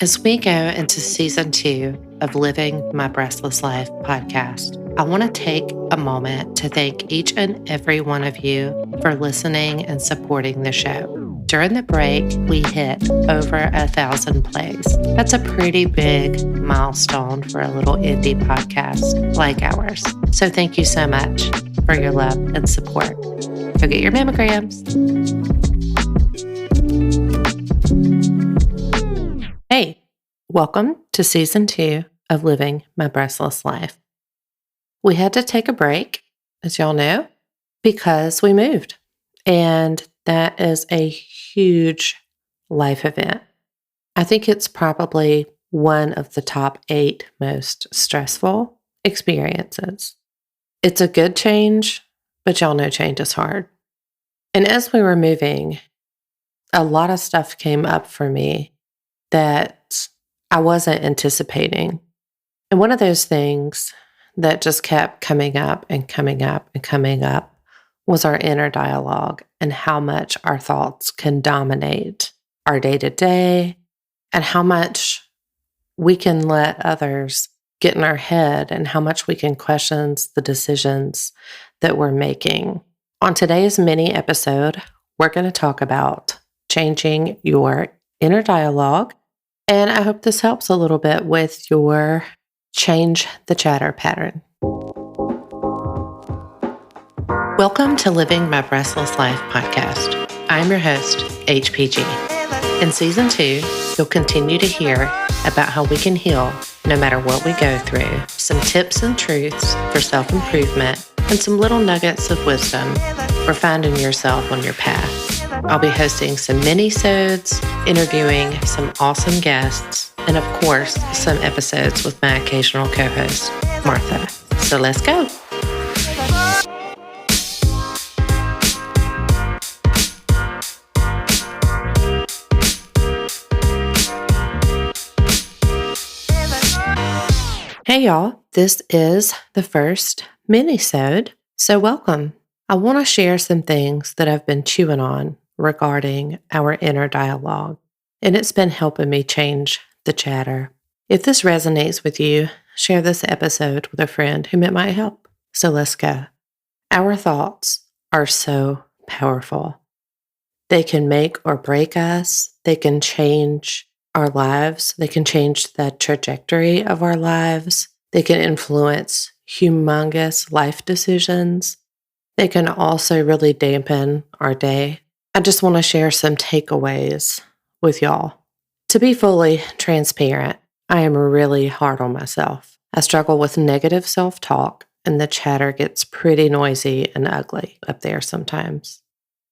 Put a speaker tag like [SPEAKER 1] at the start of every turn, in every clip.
[SPEAKER 1] As we go into season 2 of Living My Breastless Life podcast, I want to take a moment to thank each and every one of you for listening and supporting the show. During the break, we hit over 1,000 plays. That's a pretty big milestone for a little indie podcast like ours. So thank you so much for your love and support. Go get your mammograms. Hey, welcome to season 2 of Living My Breastless Life. We had to take a break, as y'all know, because we moved. And that is a huge life event. I think it's probably one of the top 8 most stressful experiences. It's a good change, but y'all know change is hard. And as we were moving, a lot of stuff came up for me that I wasn't anticipating. And one of those things that just kept coming up and coming up and coming up was our inner dialogue and how much our thoughts can dominate our day-to-day and how much we can let others get in our head and how much we can question the decisions that we're making. On today's mini episode, we're going to talk about changing your inner dialogue. And I hope this helps a little bit with your change the chatter pattern. Welcome to Living My Breastless Life podcast. I'm your host, HPG. In season 2, you'll continue to hear about how we can heal no matter what we go through, some tips and truths for self-improvement, and some little nuggets of wisdom for finding yourself on your path. I'll be hosting some minisodes, interviewing some awesome guests, and of course, some episodes with my occasional co-host, Martha. So let's go. Hey y'all, this is the first minisode, so welcome. I want to share some things that I've been chewing on regarding our inner dialogue, and it's been helping me change the chatter. If this resonates with you, share this episode with a friend whom it might help. So let's go. Our thoughts are so powerful. They can make or break us. They can change our lives. They can change the trajectory of our lives. They can influence humongous life decisions. They can also really dampen our day. I just want to share some takeaways with y'all. To be fully transparent, I am really hard on myself. I struggle with negative self-talk, and the chatter gets pretty noisy and ugly up there sometimes.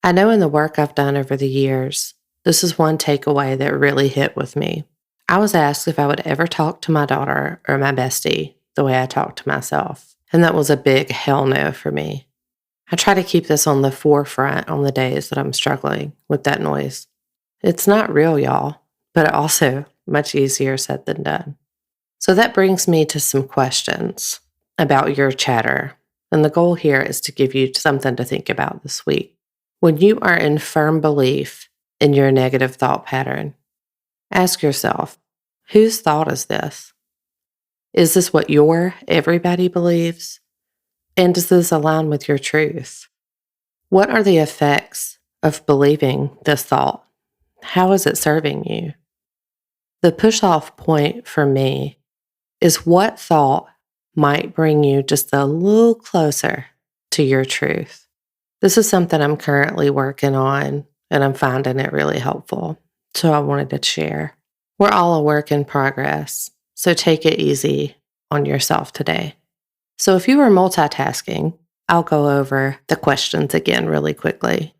[SPEAKER 1] I know in the work I've done over the years, this is one takeaway that really hit with me. I was asked if I would ever talk to my daughter or my bestie the way I talk to myself, and that was a big hell no for me. I try to keep this on the forefront on the days that I'm struggling with that noise. It's not real, y'all, but also much easier said than done. So that brings me to some questions about your chatter. And the goal here is to give you something to think about this week. When you are in firm belief in your negative thought pattern, ask yourself, whose thought is this? Is this what everybody believes? And does this align with your truth? What are the effects of believing this thought? How is it serving you? The push-off point for me is what thought might bring you just a little closer to your truth. This is something I'm currently working on, and I'm finding it really helpful. So I wanted to share. We're all a work in progress, so take it easy on yourself today. So if you were multitasking, I'll go over the questions again really quickly.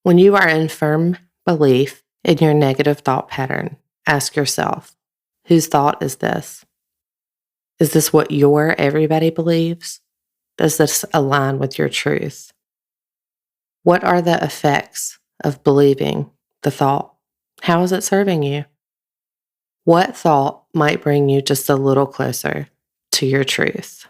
[SPEAKER 1] When you are in firm belief in your negative thought pattern, ask yourself, whose thought is this? Is this what everybody believes? Does this align with your truth? What are the effects of believing the thought? How is it serving you? What thought might bring you just a little closer to your truth?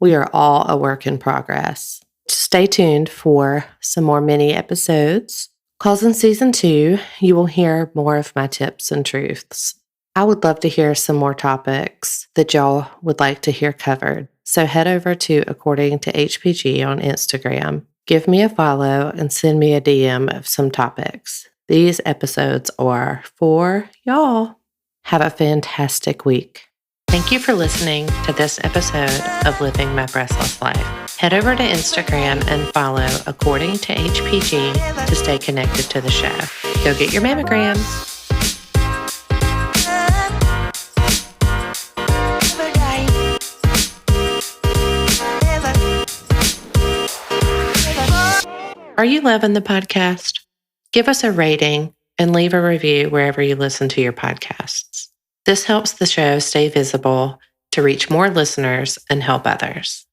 [SPEAKER 1] We are all a work in progress. Stay tuned for some more mini episodes, because in season 2, you will hear more of my tips and truths. I would love to hear some more topics that y'all would like to hear covered. So head over to According to HPG on Instagram. Give me a follow and send me a DM of some topics. These episodes are for y'all. Have a fantastic week. Thank you for listening to this episode of Living My Breastless Life. Head over to Instagram and follow According to HPG to stay connected to the show. Go get your mammograms. Are you loving the podcast? Give us a rating and leave a review wherever you listen to your podcasts. This helps the show stay visible to reach more listeners and help others.